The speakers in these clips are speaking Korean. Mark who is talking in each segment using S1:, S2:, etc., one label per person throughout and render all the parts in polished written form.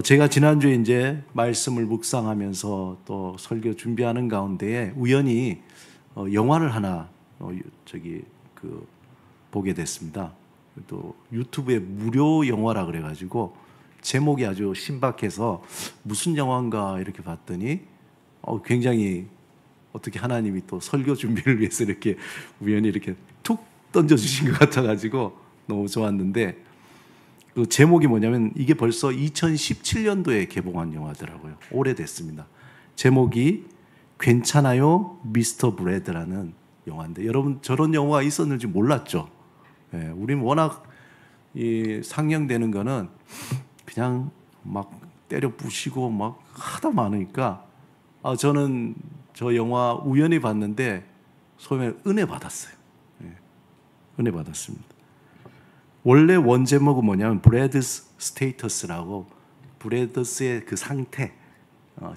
S1: 제가 지난주에 이제 말씀을 묵상하면서 또 설교 준비하는 가운데에 우연히 영화를 하나 보게 됐습니다. 또 유튜브에 무료 영화라 그래가지고 제목이 아주 신박해서 무슨 영화인가 이렇게 봤더니 굉장히 어떻게 하나님이 또 설교 준비를 위해서 이렇게 우연히 이렇게 툭 던져주신 것 같아가지고 너무 좋았는데, 그 제목이 뭐냐면 이게 벌써 2017년도에 개봉한 영화더라고요. 오래됐습니다. 제목이 괜찮아요 미스터 브래드라는 영화인데, 여러분 저런 영화가 있었는지 몰랐죠? 우리는 워낙 이 상영되는 거는 그냥 막 때려 부시고 막 하다 많으니까 저는 저 영화 우연히 봤는데 소위 은혜 받았어요. 은혜 받았습니다. 원래 원제목은 뭐냐면 브래드스 스테이터스라고, 브래드스의 그 상태,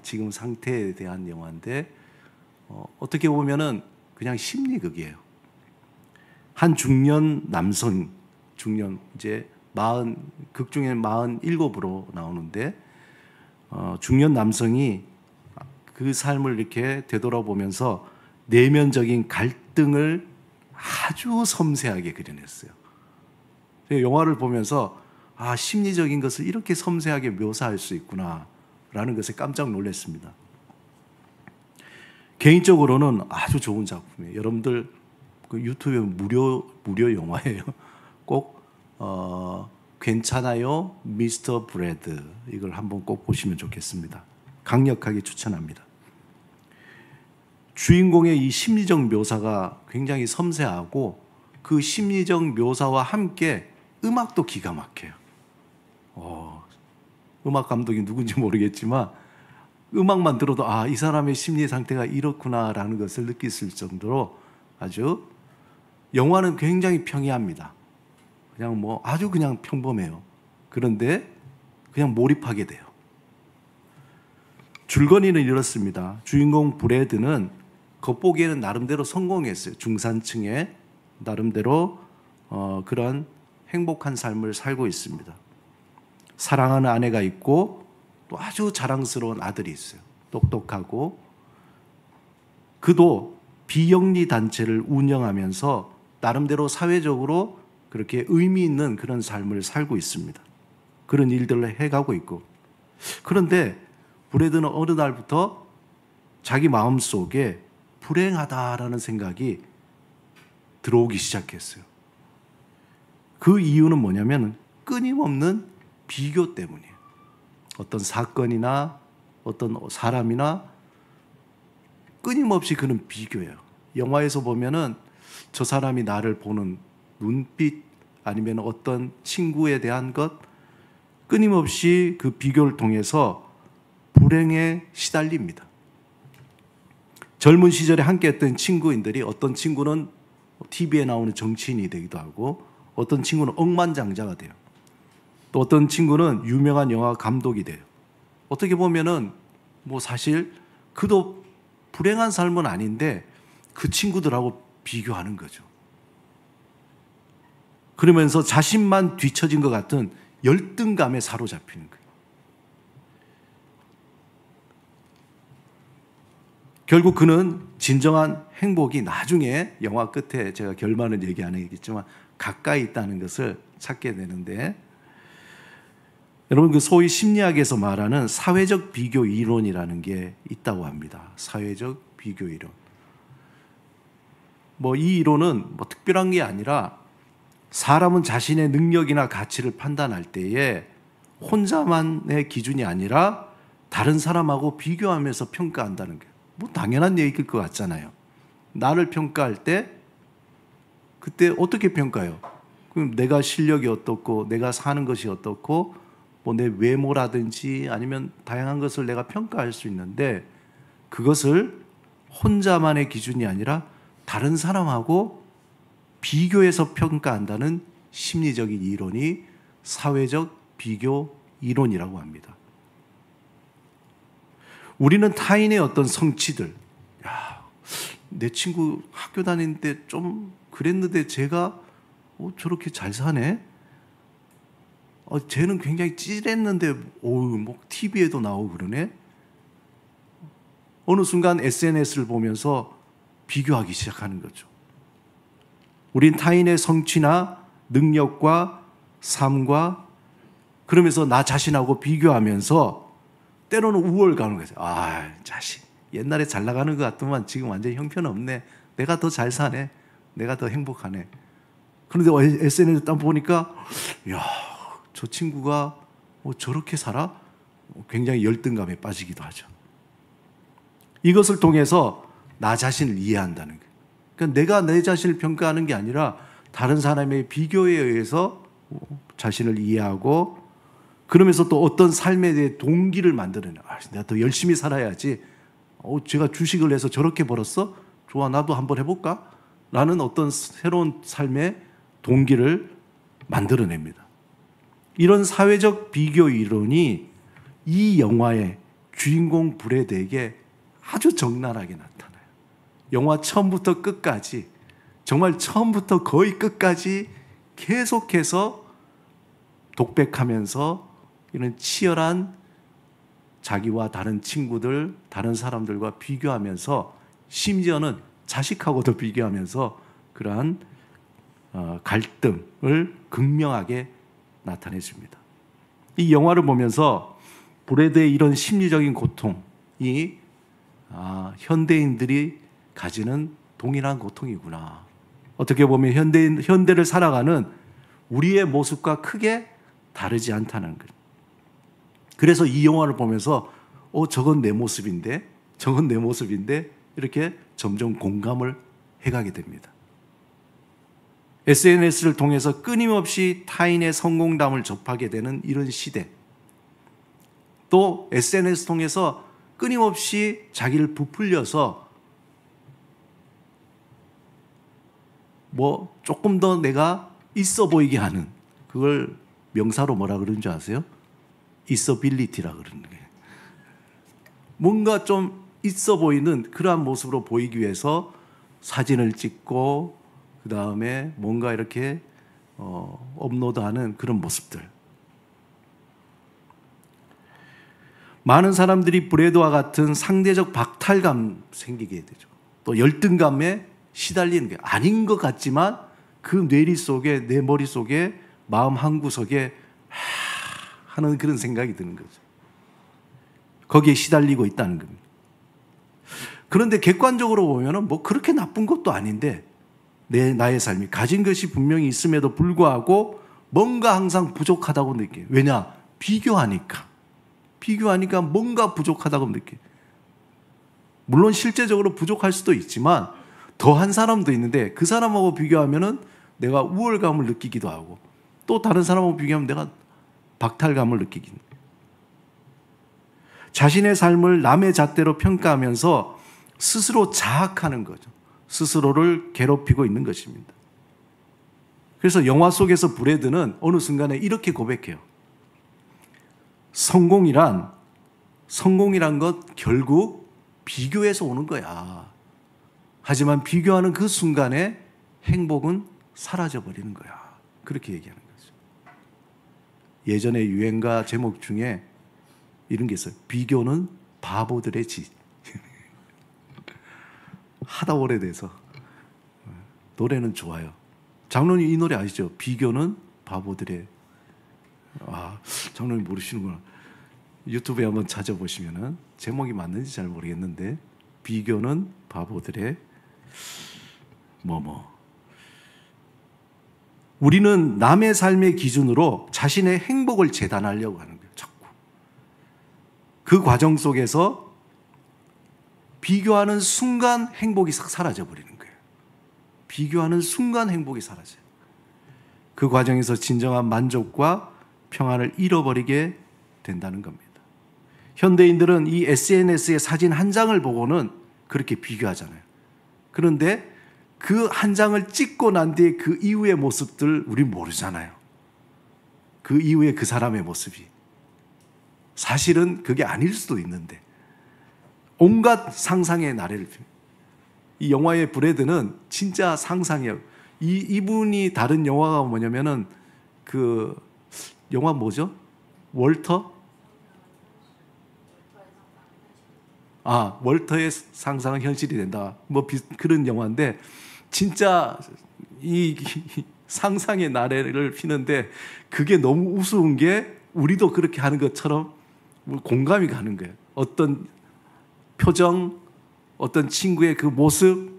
S1: 지금 상태에 대한 영화인데 어떻게 보면은 그냥 심리극이에요. 한 중년 남성, 이제 극 중에 47으로 나오는데 중년 남성이 그 삶을 이렇게 되돌아보면서 내면적인 갈등을 아주 섬세하게 그려냈어요. 영화를 보면서 심리적인 것을 이렇게 섬세하게 묘사할 수 있구나 라는 것에 깜짝 놀랐습니다. 개인적으로는 아주 좋은 작품이에요. 여러분들 그 유튜브에 무료 영화예요. 꼭 괜찮아요 미스터 브래드, 이걸 한번 꼭 보시면 좋겠습니다. 강력하게 추천합니다. 주인공의 이 심리적 묘사가 굉장히 섬세하고 그 심리적 묘사와 함께 음악도 기가 막혀요. 음악 감독이 누군지 모르겠지만 음악만 들어도 이 사람의 심리 상태가 이렇구나라는 것을 느낄 수 있을 정도로 아주, 영화는 굉장히 평이합니다. 그냥 아주 그냥 평범해요. 그런데 그냥 몰입하게 돼요. 줄거리는 이렇습니다. 주인공 브래드는 겉보기에는 나름대로 성공했어요. 중산층의 나름대로 그런 행복한 삶을 살고 있습니다. 사랑하는 아내가 있고 또 아주 자랑스러운 아들이 있어요. 똑똑하고. 그도 비영리 단체를 운영하면서 나름대로 사회적으로 그렇게 의미 있는 그런 삶을 살고 있습니다. 그런 일들을 해가고 있고. 그런데 브래드는 어느 날부터 자기 마음속에 불행하다라는 생각이 들어오기 시작했어요. 그 이유는 뭐냐면 끊임없는 비교 때문이에요. 어떤 사건이나 어떤 사람이나 끊임없이 그런 비교예요. 영화에서 보면은 저 사람이 나를 보는 눈빛, 아니면 어떤 친구에 대한 것, 끊임없이 그 비교를 통해서 불행에 시달립니다. 젊은 시절에 함께했던 친구인들이, 어떤 친구는 TV에 나오는 정치인이 되기도 하고, 어떤 친구는 억만장자가 돼요. 또 어떤 친구는 유명한 영화 감독이 돼요. 어떻게 보면은 사실 그도 불행한 삶은 아닌데 그 친구들하고 비교하는 거죠. 그러면서 자신만 뒤처진 것 같은 열등감에 사로잡히는 거예요. 결국 그는 진정한 행복이 나중에 영화 끝에, 제가 결말은 얘기 안 하겠지만, 가까이 있다는 것을 찾게 되는데, 여러분 그 소위 심리학에서 말하는 사회적 비교 이론이라는 게 있다고 합니다. 사회적 비교 이론. 이 이론은 특별한 게 아니라, 사람은 자신의 능력이나 가치를 판단할 때에 혼자만의 기준이 아니라 다른 사람하고 비교하면서 평가한다는 거예요. 당연한 얘기일 것 같잖아요. 나를 평가할 때 그때 어떻게 평가해요? 그럼 내가 실력이 어떻고, 내가 사는 것이 어떻고, 내 외모라든지 아니면 다양한 것을 내가 평가할 수 있는데, 그것을 혼자만의 기준이 아니라 다른 사람하고 비교해서 평가한다는 심리적인 이론이 사회적 비교 이론이라고 합니다. 우리는 타인의 어떤 성취들, 내 친구 학교 다닐 때 좀 그랬는데 제가 저렇게 잘 사네? 쟤는 굉장히 찔했는데 뭐 TV에도 나오고 그러네. 어느 순간 SNS를 보면서 비교하기 시작하는 거죠. 우린 타인의 성취나 능력과 삶과 그러면서 나 자신하고 비교하면서 때로는 우월감을 가져요. 자식 옛날에 잘 나가는 것 같더만 지금 완전히 형편없네. 내가 더 잘 사네. 내가 더 행복하네. 그런데 SNS 딱 보니까 저 친구가 저렇게 살아? 굉장히 열등감에 빠지기도 하죠. 이것을 통해서 나 자신을 이해한다는 거예요. 그러니까 내가 내 자신을 평가하는 게 아니라 다른 사람의 비교에 의해서 자신을 이해하고 그러면서 또 어떤 삶에 대해 동기를 만들어내요. 내가 더 열심히 살아야지. 제가 주식을 해서 저렇게 벌었어? 좋아, 나도 한번 해볼까? 라는 어떤 새로운 삶의 동기를 만들어냅니다. 이런 사회적 비교 이론이 이 영화의 주인공 브래드에게 아주 적나라하게 나타나요. 영화 처음부터 끝까지, 정말 처음부터 거의 끝까지 계속해서 독백하면서 이런 치열한 자기와 다른 친구들, 다른 사람들과 비교하면서 심지어는 자식하고도 비교하면서 그러한 갈등을 극명하게 나타내줍니다. 이 영화를 보면서 브래드의 이런 심리적인 고통이 현대인들이 가지는 동일한 고통이구나. 어떻게 보면 현대를 살아가는 우리의 모습과 크게 다르지 않다는 것. 그래서 이 영화를 보면서 저건 내 모습인데 저건 내 모습인데 이렇게 점점 공감을 해가게 됩니다. SNS를 통해서 끊임없이 타인의 성공담을 접하게 되는 이런 시대, 또 SNS 통해서 끊임없이 자기를 부풀려서 조금 더 내가 있어 보이게 하는, 그걸 명사로 뭐라 그러는 줄 아세요? 있어빌리티라 그러는 거예요. 뭔가 좀 있어 보이는 그러한 모습으로 보이기 위해서 사진을 찍고 그 다음에 뭔가 이렇게 업로드하는 그런 모습들. 많은 사람들이 브래드와 같은 상대적 박탈감 생기게 되죠. 또 열등감에 시달리는 게 아닌 것 같지만 그 뇌리 속에, 내 머릿속에, 마음 한구석에 하는 그런 생각이 드는 거죠. 거기에 시달리고 있다는 겁니다. 그런데 객관적으로 보면은 그렇게 나쁜 것도 아닌데 나의 삶이 가진 것이 분명히 있음에도 불구하고 뭔가 항상 부족하다고 느껴요. 왜냐? 비교하니까 뭔가 부족하다고 느껴요. 물론 실제적으로 부족할 수도 있지만 더한 사람도 있는데 그 사람하고 비교하면은 내가 우월감을 느끼기도 하고 또 다른 사람하고 비교하면 내가 박탈감을 느끼긴. 자신의 삶을 남의 잣대로 평가하면서 스스로 자학하는 거죠. 스스로를 괴롭히고 있는 것입니다. 그래서 영화 속에서 브래드는 어느 순간에 이렇게 고백해요. 성공이란 것 결국 비교에서 오는 거야. 하지만 비교하는 그 순간에 행복은 사라져버리는 거야. 그렇게 얘기하는 거죠. 예전에 유행가 제목 중에 이런 게 있어요. 비교는 바보들의 짓. 하다 오래돼서 노래는 좋아요. 장로님 이 노래 아시죠? 비교는 바보들의. 장로님 모르시는구나. 유튜브에 한번 찾아보시면은 제목이 맞는지 잘 모르겠는데 비교는 바보들의 우리는 남의 삶의 기준으로 자신의 행복을 재단하려고 하는 거예요. 자꾸. 그 과정 속에서 비교하는 순간 행복이 싹 사라져버리는 거예요. 비교하는 순간 행복이 사라져요. 그 과정에서 진정한 만족과 평안을 잃어버리게 된다는 겁니다. 현대인들은 이 SNS의 사진 한 장을 보고는 그렇게 비교하잖아요. 그런데 그 한 장을 찍고 난 뒤에 그 이후의 모습들 우린 모르잖아요. 그 이후에 그 사람의 모습이. 사실은 그게 아닐 수도 있는데 온갖 상상의 나래를 펴요. 이 영화의 브래드는 진짜 상상이에요. 이분이 다른 영화가 뭐냐면은 영화 뭐죠? 월터? 월터의 상상은 현실이 된다. 뭐 그런 영화인데 진짜 이 상상의 나래를 피는데 그게 너무 우스운 게 우리도 그렇게 하는 것처럼 공감이 가는 거예요. 어떤 표정, 어떤 친구의 그 모습,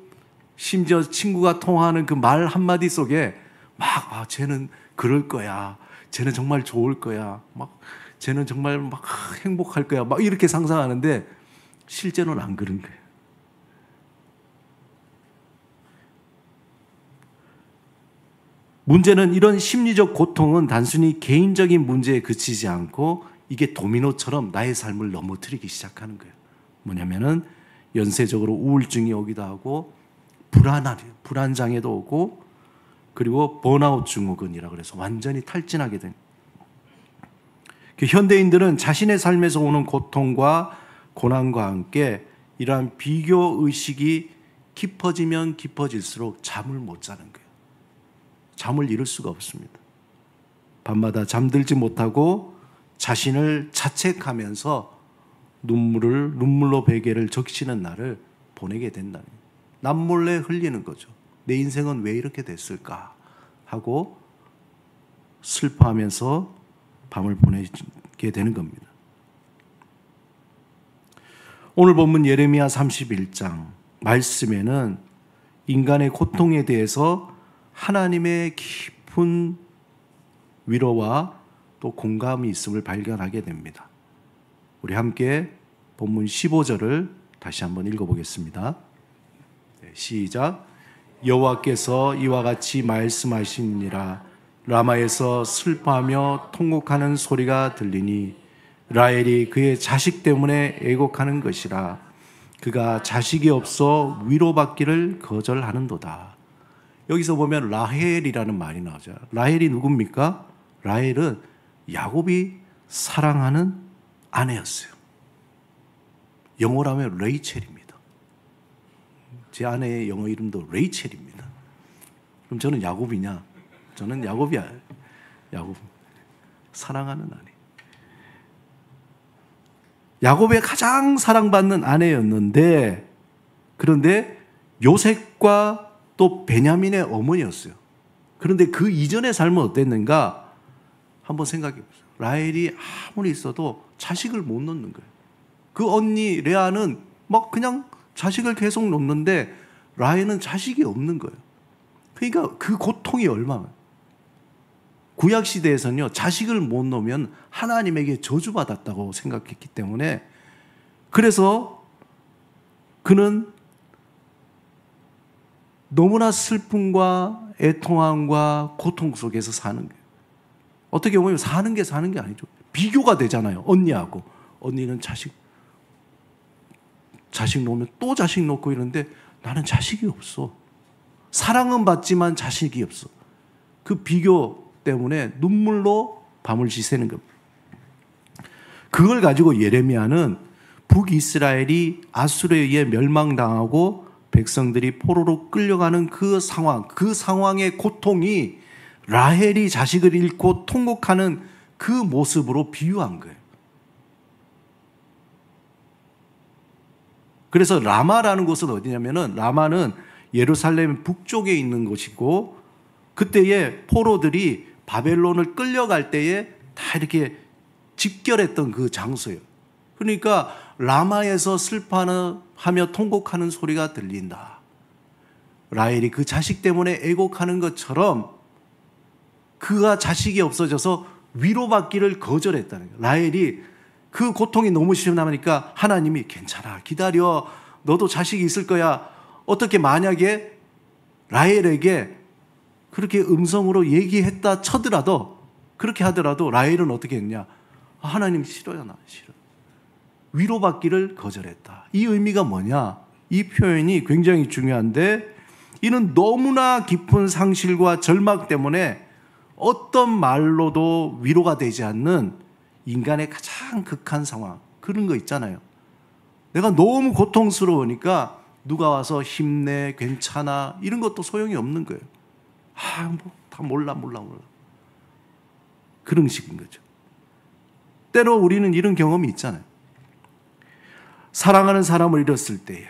S1: 심지어 친구가 통화하는 그 말 한마디 속에 막 쟤는 그럴 거야. 쟤는 정말 좋을 거야. 막 쟤는 정말 막 행복할 거야. 막 이렇게 상상하는데 실제로는 안 그런 거예요. 문제는 이런 심리적 고통은 단순히 개인적인 문제에 그치지 않고 이게 도미노처럼 나의 삶을 넘어뜨리기 시작하는 거예요. 뭐냐면은 연쇄적으로 우울증이 오기도 하고 불안장애도 오고 그리고 번아웃 증후군이라 그래서 완전히 탈진하게 된. 현대인들은 자신의 삶에서 오는 고통과 고난과 함께 이러한 비교 의식이 깊어지면 깊어질수록 잠을 못 자는 거예요. 잠을 이룰 수가 없습니다. 밤마다 잠들지 못하고 자신을 자책하면서 눈물로 베개를 적시는 날을 보내게 된다는 거예요. 남몰래 흘리는 거죠. 내 인생은 왜 이렇게 됐을까 하고 슬퍼하면서 밤을 보내게 되는 겁니다. 오늘 본문 예레미야 31장 말씀에는 인간의 고통에 대해서 하나님의 깊은 위로와 또 공감이 있음을 발견하게 됩니다. 우리 함께 본문 15절을 다시 한번 읽어보겠습니다. 시작. 여호와께서 이와 같이 말씀하시니라. 라마에서 슬퍼하며 통곡하는 소리가 들리니 라헬이 그의 자식 때문에 애곡하는 것이라. 그가 자식이 없어 위로받기를 거절하는도다. 여기서 보면 라헬이라는 말이 나오죠. 라헬이 누굽니까? 라헬은 야곱이 사랑하는 아내였어요. 영어로 하면 레이첼입니다. 제 아내의 영어 이름도 레이첼입니다. 그럼 저는 야곱이냐? 저는 야곱이야. 야곱. 사랑하는 아내. 야곱의 가장 사랑받는 아내였는데, 그런데 요셉과 또 베냐민의 어머니였어요. 그런데 그 이전의 삶은 어땠는가? 한번 생각해 보세요. 라헬이 아무리 있어도 자식을 못 놓는 거예요. 그 언니 레아는 막 그냥 자식을 계속 놓는데 라헬은 자식이 없는 거예요. 그러니까 그 고통이 얼마나. 구약 시대에서는요, 자식을 못 놓으면 하나님에게 저주받았다고 생각했기 때문에, 그래서 그는 너무나 슬픔과 애통함과 고통 속에서 사는 거예요. 어떻게 보면 사는 게 아니죠. 비교가 되잖아요. 언니하고. 언니는 자식 놓으면 또 자식 놓고 이러는데 나는 자식이 없어. 사랑은 받지만 자식이 없어. 그 비교 때문에 눈물로 밤을 지새는 겁니다. 그걸 가지고 예레미야는 북이스라엘이 아수르에 의해 멸망당하고 백성들이 포로로 끌려가는 그 상황의 고통이 라헬이 자식을 잃고 통곡하는 그 모습으로 비유한 거예요. 그래서 라마라는 곳은 어디냐면은, 라마는 예루살렘 북쪽에 있는 곳이고, 그때에 포로들이 바벨론을 끌려갈 때에 다 이렇게 집결했던 그 장소예요. 그러니까 라마에서 슬퍼하며 통곡하는 소리가 들린다. 라헬이 그 자식 때문에 애곡하는 것처럼 그가 자식이 없어져서 위로받기를 거절했다는 거예요. 라헬이 그 고통이 너무 심하니까 하나님이 괜찮아, 기다려, 너도 자식이 있을 거야. 어떻게 만약에 라헬에게 그렇게 음성으로 얘기했다 쳐더라도, 그렇게 하더라도 라헬은 어떻게 했냐? 하나님 싫어요, 나 싫어. 위로받기를 거절했다. 이 의미가 뭐냐? 이 표현이 굉장히 중요한데, 이는 너무나 깊은 상실과 절망 때문에 어떤 말로도 위로가 되지 않는 인간의 가장 극한 상황, 그런 거 있잖아요. 내가 너무 고통스러우니까 누가 와서 힘내, 괜찮아, 이런 것도 소용이 없는 거예요. 다 몰라. 그런 식인 거죠. 때로 우리는 이런 경험이 있잖아요. 사랑하는 사람을 잃었을 때에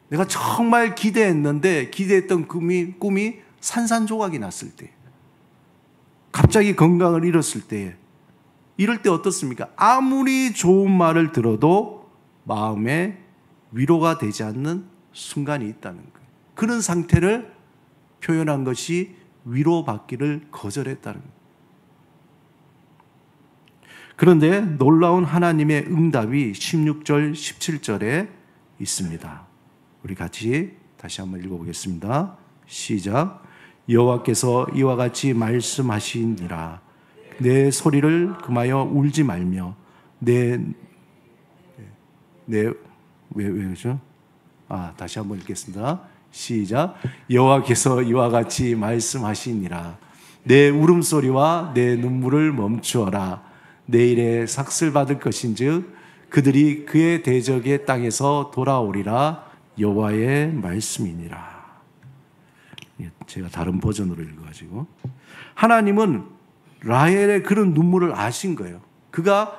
S1: 내가 정말 기대했는데 기대했던 꿈이 산산조각이 났을 때, 갑자기 건강을 잃었을 때에, 이럴 때 어떻습니까? 아무리 좋은 말을 들어도 마음에 위로가 되지 않는 순간이 있다는 거예요. 그런 상태를 표현한 것이 위로받기를 거절했다는 거예요. 그런데 놀라운 하나님의 응답이 16절, 17절에 있습니다. 우리 같이 다시 한번 읽어보겠습니다. 시작. 여호와께서 이와 같이 말씀하시니라. 내 소리를 금하여 울지 말며 왜 그러죠? 다시 한번 읽겠습니다. 시작. 여호와께서 이와 같이 말씀하시니라. 내 울음소리와 내 눈물을 멈추어라. 내일에 삭슬 받을 것인즉 그들이 그의 대적의 땅에서 돌아오리라. 여호와의 말씀이니라. 제가 다른 버전으로 읽어가지고, 하나님은 라헬의 그런 눈물을 아신 거예요. 그가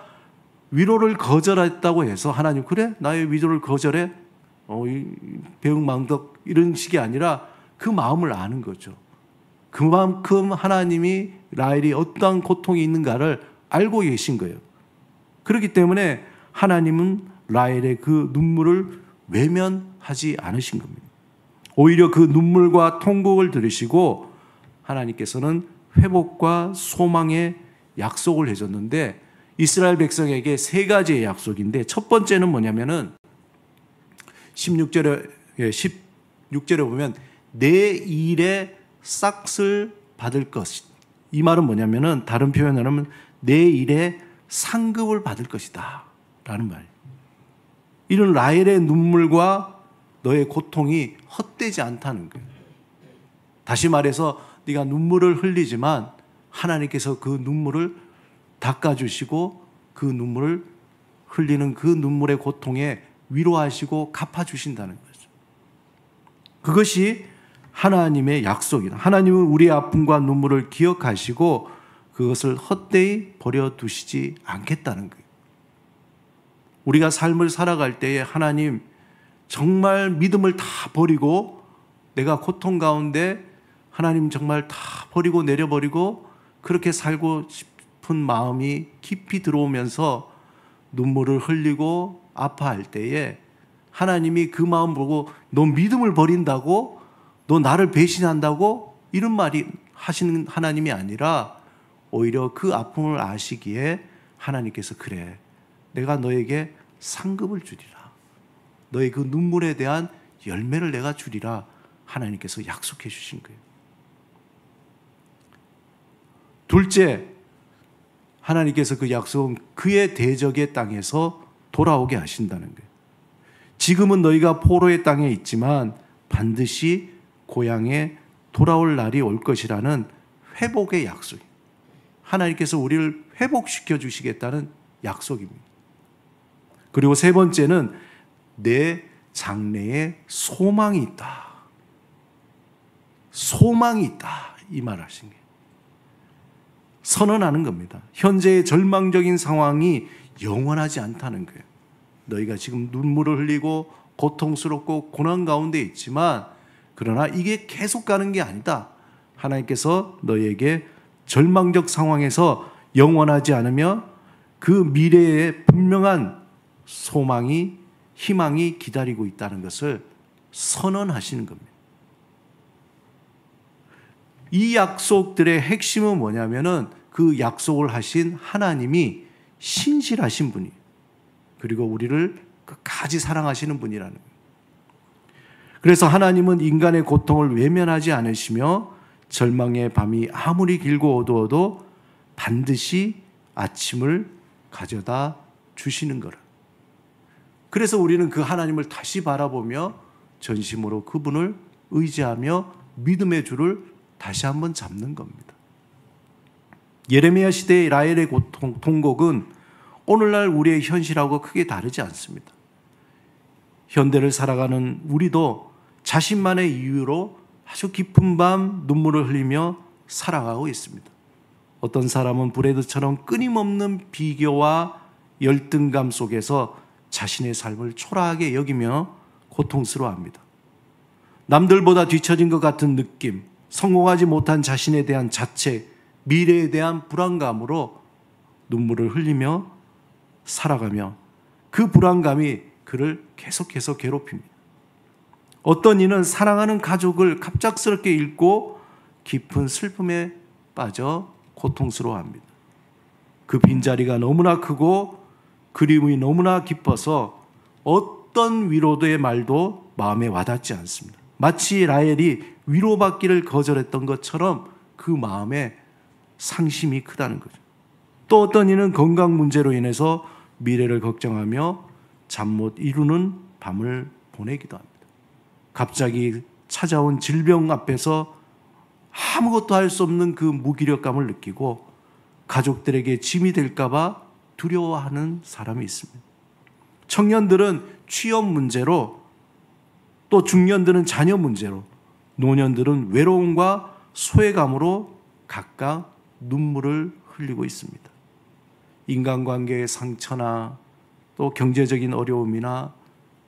S1: 위로를 거절했다고 해서 하나님 그래? 나의 위로를 거절해? 배은망덕 이런 식이 아니라 그 마음을 아는 거죠. 그만큼 하나님이 라헬이 어떠한 고통이 있는가를 알고 계신 거예요. 그렇기 때문에 하나님은 라헬의 그 눈물을 외면하지 않으신 겁니다. 오히려 그 눈물과 통곡을 들으시고 하나님께서는 회복과 소망의 약속을 해줬는데, 이스라엘 백성에게 세 가지의 약속인데, 첫 번째는 뭐냐면은 16절에 보면 내 일에 싹을 받을 것이, 이 말은 뭐냐면은 다른 표현을 하면 내 일에 상급을 받을 것이다 라는 말이에요. 이런 라헬의 눈물과 너의 고통이 헛되지 않다는 거예요. 다시 말해서 네가 눈물을 흘리지만 하나님께서 그 눈물을 닦아주시고 그 눈물을 흘리는 그 눈물의 고통에 위로하시고 갚아주신다는 거죠. 그것이 하나님의 약속이다. 하나님은 우리의 아픔과 눈물을 기억하시고 그것을 헛되이 버려두시지 않겠다는 거예요. 우리가 삶을 살아갈 때에 하나님 정말 믿음을 다 버리고, 내가 고통 가운데 하나님 정말 다 버리고 내려버리고 그렇게 살고 싶은 마음이 깊이 들어오면서 눈물을 흘리고 아파할 때에 하나님이 그 마음 보고 너 믿음을 버린다고? 너 나를 배신한다고? 이런 말이 하시는 하나님이 아니라 오히려 그 아픔을 아시기에 하나님께서 그래, 내가 너에게 상급을 주리라. 너의 그 눈물에 대한 열매를 내가 주리라. 하나님께서 약속해 주신 거예요. 둘째, 하나님께서 그 약속은 그의 대적의 땅에서 돌아오게 하신다는 거예요. 지금은 너희가 포로의 땅에 있지만 반드시 고향에 돌아올 날이 올 것이라는 회복의 약속이에요. 하나님께서 우리를 회복시켜 주시겠다는 약속입니다. 그리고 세 번째는 내 장래에 소망이 있다. 소망이 있다. 이 말 하신 거예요. 선언하는 겁니다. 현재의 절망적인 상황이 영원하지 않다는 거예요. 너희가 지금 눈물을 흘리고 고통스럽고 고난 가운데 있지만 그러나 이게 계속 가는 게 아니다. 하나님께서 너희에게 절망적 상황에서 영원하지 않으며 그 미래에 분명한 소망이, 희망이 기다리고 있다는 것을 선언하시는 겁니다. 이 약속들의 핵심은 뭐냐면은 그 약속을 하신 하나님이 신실하신 분이에요. 그리고 우리를 끝까지 사랑하시는 분이라는 거예요. 그래서 하나님은 인간의 고통을 외면하지 않으시며 절망의 밤이 아무리 길고 어두워도 반드시 아침을 가져다 주시는 거라. 그래서 우리는 그 하나님을 다시 바라보며 전심으로 그분을 의지하며 믿음의 줄을 다시 한번 잡는 겁니다. 예레미야 시대의 라헬의 통곡은 오늘날 우리의 현실하고 크게 다르지 않습니다. 현대를 살아가는 우리도 자신만의 이유로 아주 깊은 밤 눈물을 흘리며 살아가고 있습니다. 어떤 사람은 브레드처럼 끊임없는 비교와 열등감 속에서 자신의 삶을 초라하게 여기며 고통스러워합니다. 남들보다 뒤처진 것 같은 느낌, 성공하지 못한 자신에 대한 자책, 미래에 대한 불안감으로 눈물을 흘리며 살아가며 그 불안감이 그를 계속해서 괴롭힙니다. 어떤 이는 사랑하는 가족을 갑작스럽게 잃고 깊은 슬픔에 빠져 고통스러워합니다. 그 빈자리가 너무나 크고 그리움이 너무나 깊어서 어떤 위로의 말도 마음에 와닿지 않습니다. 마치 라헬이 위로받기를 거절했던 것처럼 그 마음에 상심이 크다는 거죠. 또 어떤 이는 건강 문제로 인해서 미래를 걱정하며 잠 못 이루는 밤을 보내기도 합니다. 갑자기 찾아온 질병 앞에서 아무것도 할 수 없는 그 무기력감을 느끼고 가족들에게 짐이 될까봐 두려워하는 사람이 있습니다. 청년들은 취업 문제로, 또 중년들은 자녀 문제로, 노년들은 외로움과 소외감으로 각각 눈물을 흘리고 있습니다. 인간관계의 상처나 또 경제적인 어려움이나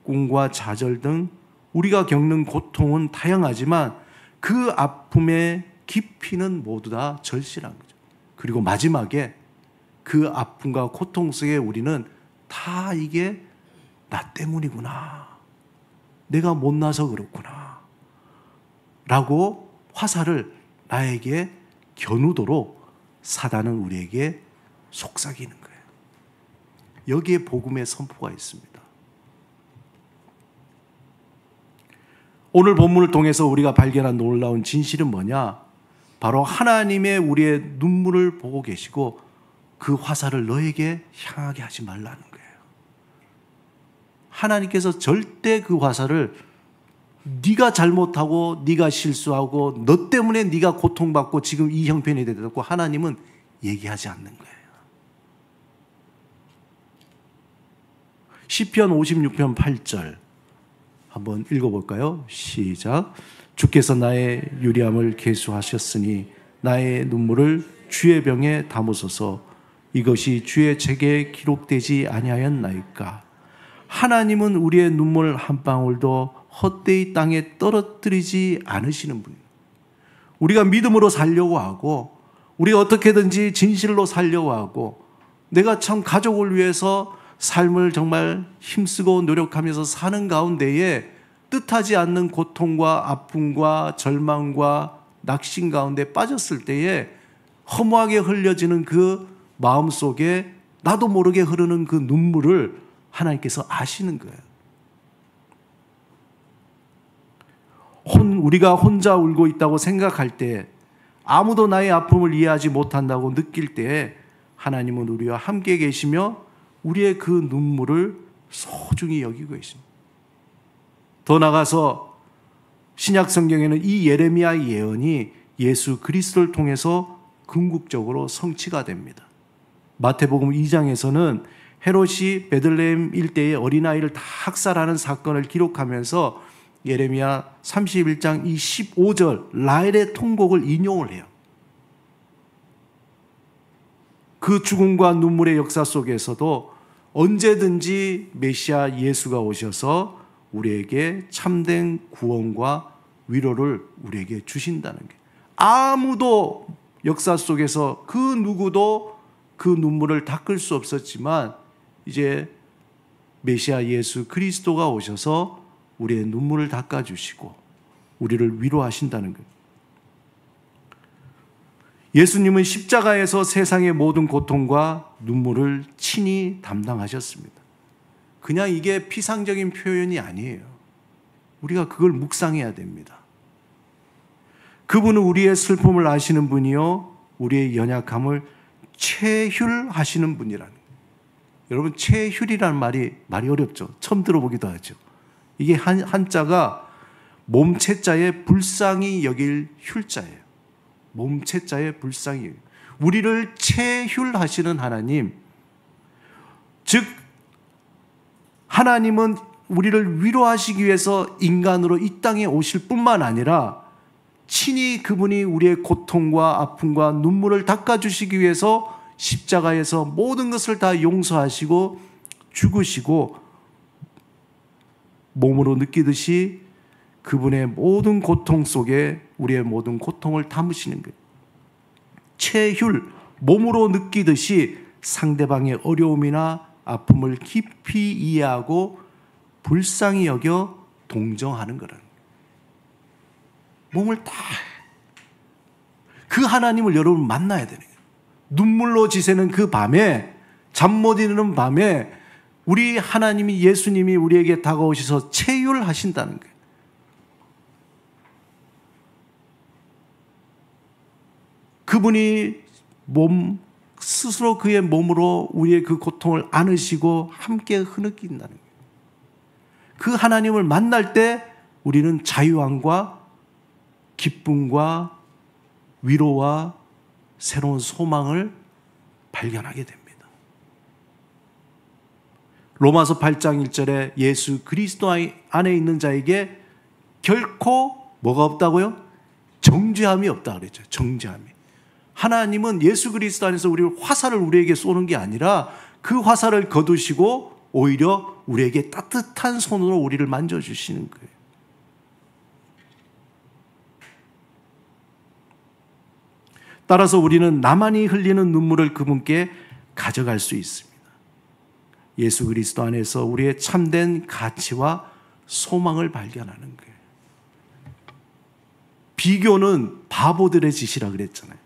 S1: 꿈과 좌절 등 우리가 겪는 고통은 다양하지만 그 아픔의 깊이는 모두 다 절실한 거죠. 그리고 마지막에 그 아픔과 고통 속에 우리는 다 이게 나 때문이구나, 내가 못나서 그렇구나 라고 화살을 나에게 겨누도록 사단은 우리에게 속삭이는 거예요. 여기에 복음의 선포가 있습니다. 오늘 본문을 통해서 우리가 발견한 놀라운 진실은 뭐냐? 바로 하나님의 우리의 눈물을 보고 계시고 그 화살을 너에게 향하게 하지 말라는 거예요. 하나님께서 절대 그 화살을 네가 잘못하고 네가 실수하고 너 때문에 네가 고통받고 지금 이 형편이 되었고 하나님은 얘기하지 않는 거예요. 시편 56편 8절 한번 읽어볼까요? 시작. 주께서 나의 유리함을 계수하셨으니 나의 눈물을 주의 병에 담으소서. 이것이 주의 책에 기록되지 아니하였나이까. 하나님은 우리의 눈물 한 방울도 헛되이 땅에 떨어뜨리지 않으시는 분이에요. 우리가 믿음으로 살려고 하고 우리가 어떻게든지 진실로 살려고 하고 내가 참 가족을 위해서 삶을 정말 힘쓰고 노력하면서 사는 가운데에 뜻하지 않는 고통과 아픔과 절망과 낙심 가운데 빠졌을 때에 허무하게 흘려지는 그 마음속에 나도 모르게 흐르는 그 눈물을 하나님께서 아시는 거예요. 우리가 혼자 울고 있다고 생각할 때, 아무도 나의 아픔을 이해하지 못한다고 느낄 때 하나님은 우리와 함께 계시며 우리의 그 눈물을 소중히 여기고 계십니다. 더 나아가서 신약 성경에는 이 예레미야 예언이 예수 그리스도를 통해서 궁극적으로 성취가 됩니다. 마태복음 2장에서는 헤롯이 베들레헴 일대의 어린아이를 다 학살하는 사건을 기록하면서 예레미야 31장 이 15절 라헬의 통곡을 인용을 해요. 그 죽음과 눈물의 역사 속에서도 언제든지 메시아 예수가 오셔서 우리에게 참된 구원과 위로를 우리에게 주신다는 게, 아무도 역사 속에서 그 누구도 그 눈물을 닦을 수 없었지만 이제 메시아 예수 그리스도가 오셔서 우리의 눈물을 닦아주시고 우리를 위로하신다는 거예요. 예수님은 십자가에서 세상의 모든 고통과 눈물을 친히 담당하셨습니다. 그냥 이게 피상적인 표현이 아니에요. 우리가 그걸 묵상해야 됩니다. 그분은 우리의 슬픔을 아시는 분이요 우리의 연약함을 체휼하시는 분이라는 거예요. 여러분, 체휼이라는 말이 어렵죠. 처음 들어보기도 하죠. 이게 한자가 몸체자의 불쌍히 여길 휼자예요. 몸체자의 불쌍히, 우리를 체휼하시는 하나님, 즉 하나님은 우리를 위로하시기 위해서 인간으로 이 땅에 오실 뿐만 아니라 친히 그분이 우리의 고통과 아픔과 눈물을 닦아주시기 위해서 십자가에서 모든 것을 다 용서하시고 죽으시고 몸으로 느끼듯이 그분의 모든 고통 속에 우리의 모든 고통을 담으시는 거예요. 체휼, 몸으로 느끼듯이 상대방의 어려움이나 아픔을 깊이 이해하고 불쌍히 여겨 동정하는 거라는 거예요. 몸을 다 그 하나님을 여러분 만나야 되는 거예요. 눈물로 지새는 그 밤에, 잠 못 이루는 밤에 우리 하나님이, 예수님이 우리에게 다가오셔서 체휼하신다는 거예요. 그분이 스스로 그의 몸으로 우리의 그 고통을 안으시고 함께 흐느낀다는 거예요. 그 하나님을 만날 때 우리는 자유함과 기쁨과 위로와 새로운 소망을 발견하게 됩니다. 로마서 8장 1절에 예수 그리스도 안에 있는 자에게 결코 뭐가 없다고요? 정죄함이 없다 그랬죠. 정죄함이. 하나님은 예수 그리스도 안에서 화살을 우리에게 쏘는 게 아니라 그 화살을 거두시고 오히려 우리에게 따뜻한 손으로 우리를 만져주시는 거예요. 따라서 우리는 나만이 흘리는 눈물을 그분께 가져갈 수 있습니다. 예수 그리스도 안에서 우리의 참된 가치와 소망을 발견하는 거예요. 비교는 바보들의 짓이라 그랬잖아요.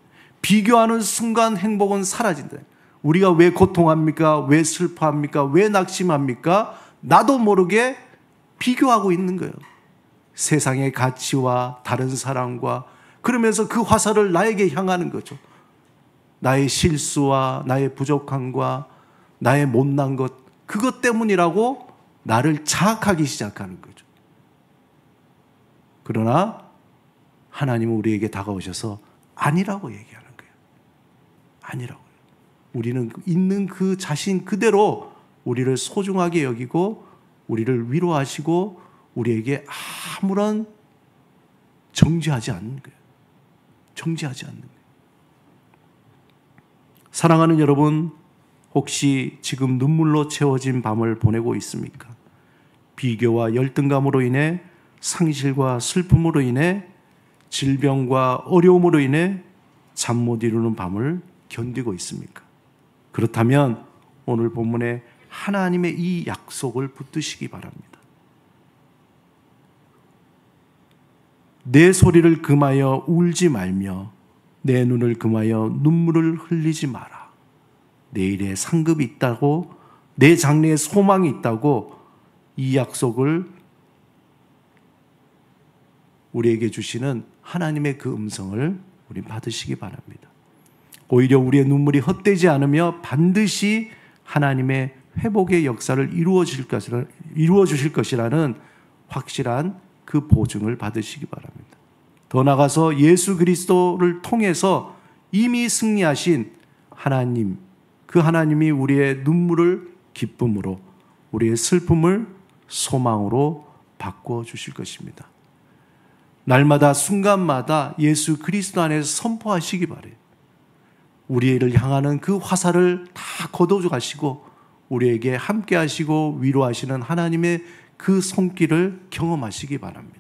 S1: 비교하는 순간 행복은 사라진다. 우리가 왜 고통합니까? 왜 슬퍼합니까? 왜 낙심합니까? 나도 모르게 비교하고 있는 거예요. 세상의 가치와 다른 사람과. 그러면서 그 화살을 나에게 향하는 거죠. 나의 실수와 나의 부족함과 나의 못난 것, 그것 때문이라고 나를 자학하기 시작하는 거죠. 그러나 하나님은 우리에게 다가오셔서 아니라고 얘기하는 거예요. 아니라고요. 우리는 있는 그 자신 그대로 우리를 소중하게 여기고 우리를 위로하시고 우리에게 아무런 정죄하지 않는 거예요. 정죄하지 않는 거예요. 사랑하는 여러분, 혹시 지금 눈물로 채워진 밤을 보내고 있습니까? 비교와 열등감으로 인해, 상실과 슬픔으로 인해, 질병과 어려움으로 인해 잠 못 이루는 밤을 견디고 있습니까? 그렇다면 오늘 본문에 하나님의 이 약속을 붙드시기 바랍니다. 내 소리를 금하여 울지 말며 내 눈을 금하여 눈물을 흘리지 마라. 내일에 상급이 있다고, 내 장래에 소망이 있다고, 이 약속을 우리에게 주시는 하나님의 그 음성을 우리 받으시기 바랍니다. 오히려 우리의 눈물이 헛되지 않으며 반드시 하나님의 회복의 역사를 이루어 주실 것이라는 확실한 그 보증을 받으시기 바랍니다. 더 나아가서 예수 그리스도를 통해서 이미 승리하신 하나님, 그 하나님이 우리의 눈물을 기쁨으로, 우리의 슬픔을 소망으로 바꾸어 주실 것입니다. 날마다 순간마다 예수 그리스도 안에서 선포하시기 바래요. 우리를 향하는 그 화살을 다 거둬 가시고 우리에게 함께 하시고 위로하시는 하나님의 그 손길을 경험하시기 바랍니다.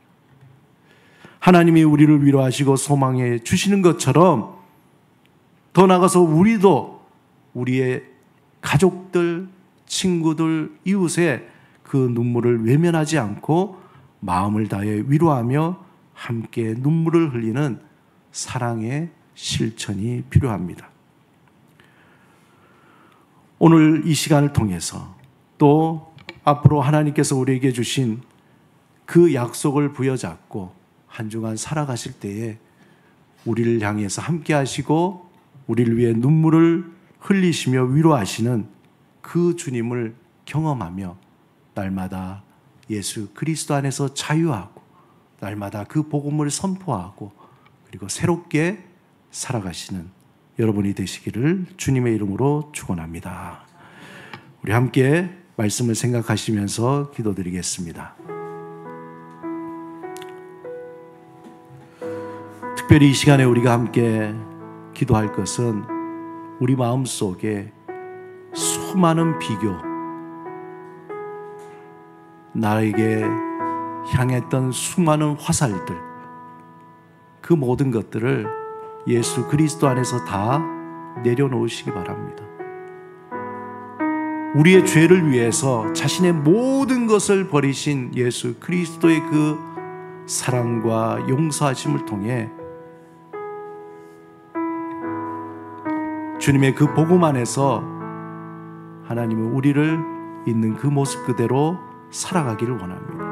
S1: 하나님이 우리를 위로하시고 소망해 주시는 것처럼 더 나아가서 우리도 우리의 가족들, 친구들, 이웃의 그 눈물을 외면하지 않고 마음을 다해 위로하며 함께 눈물을 흘리는 사랑의 실천이 필요합니다. 오늘 이 시간을 통해서 또 앞으로 하나님께서 우리에게 주신 그 약속을 부여잡고 한 주간 살아가실 때에 우리를 향해서 함께 하시고 우리를 위해 눈물을 흘리시며 위로하시는 그 주님을 경험하며 날마다 예수 그리스도 안에서 자유하고 날마다 그 복음을 선포하고 그리고 새롭게 살아가시는 여러분이 되시기를 주님의 이름으로 축원합니다. 우리 함께 말씀을 생각하시면서 기도드리겠습니다. 특별히 이 시간에 우리가 함께 기도할 것은 우리 마음속에 수많은 비교, 나에게 향했던 수많은 화살들, 그 모든 것들을 예수 그리스도 안에서 다 내려놓으시기 바랍니다. 우리의 죄를 위해서 자신의 모든 것을 버리신 예수 그리스도의 그 사랑과 용서하심을 통해 주님의 그 복음 안에서 하나님은 우리를 있는 그 모습 그대로 살아가기를 원합니다.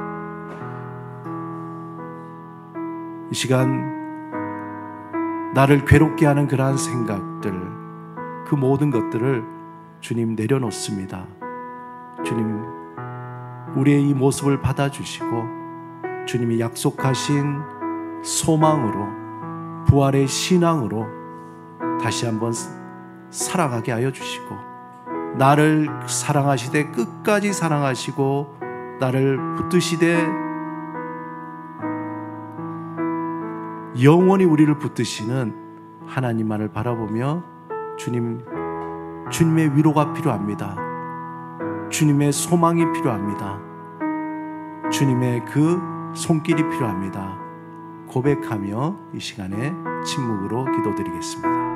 S1: 이 시간 나를 괴롭게 하는 그러한 생각들, 그 모든 것들을 주님 내려놓습니다. 주님, 우리의 이 모습을 받아주시고 주님이 약속하신 소망으로, 부활의 신앙으로 다시 한번 살아가게 하여 주시고, 나를 사랑하시되 끝까지 사랑하시고 나를 붙드시되 영원히 우리를 붙드시는 하나님만을 바라보며 주님의 위로가 필요합니다. 주님의 소망이 필요합니다. 주님의 그 손길이 필요합니다. 고백하며 이 시간에 침묵으로 기도드리겠습니다.